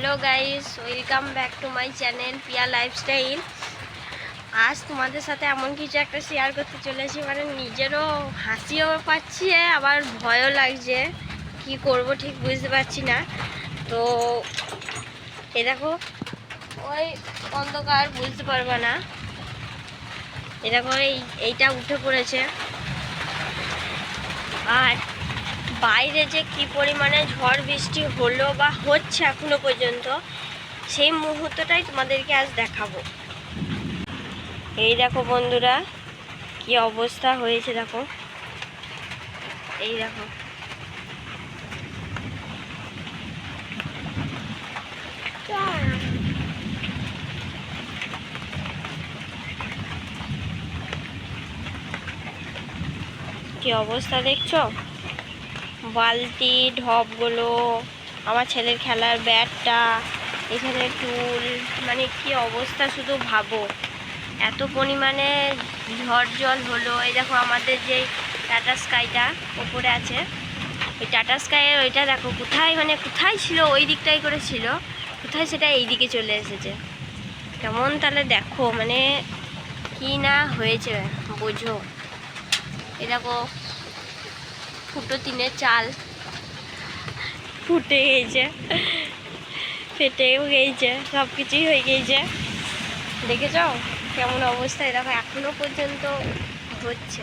Hello guys welcome back to my channel Piya lifestyle. आज तुम्हारे साथे एमन किछु एक शेयर करते चलेছি মানে নিজেরও হাসিও পাচ্ছি আবার ভয়ও লাগছে, কি করব ঠিক বুঝতে পারছি না। তো এই দেখো ওই অন্ধকার বুঝতে পারবে না, এই দেখো এইটা উঠে পড়েছে। আর বাইরে যে কি পরিমাণে ঝড় বৃষ্টি হলো বা হচ্ছে এখনো পর্যন্ত, সেই মুহূর্তটাই তোমাদেরকে আজ দেখাবো। এই দেখো বন্ধুরা কি অবস্থা হয়েছে, দেখো এই দেখো কি অবস্থা দেখছো, বালতি ঢপগুলো, আমার ছেলের খেলার ব্যাটটা, এখানে টুল, মানে কি অবস্থা শুধু ভাবো। এত পরিমাণে ঝড় জল হলো। এই দেখো আমাদের যে টাটা স্কাইটা ওপরে আছে, ওই টাটা স্কাইয়ের ওইটা দেখো কোথায়, মানে কোথায় ছিল ওই দিকটাই করে ছিল, কোথায় সেটা এই দিকে চলে এসেছে। কেমন তাহলে দেখো মানে কি না হয়েছে বোঝো। এই দেখো ফুটো টিনের চাল ফুটে গেছে, ফেটেও গেছে, সব কিছুই হয়ে গেছে। দেখেছ কেমন অবস্থা, দেখো এখনো পর্যন্ত হচ্ছে।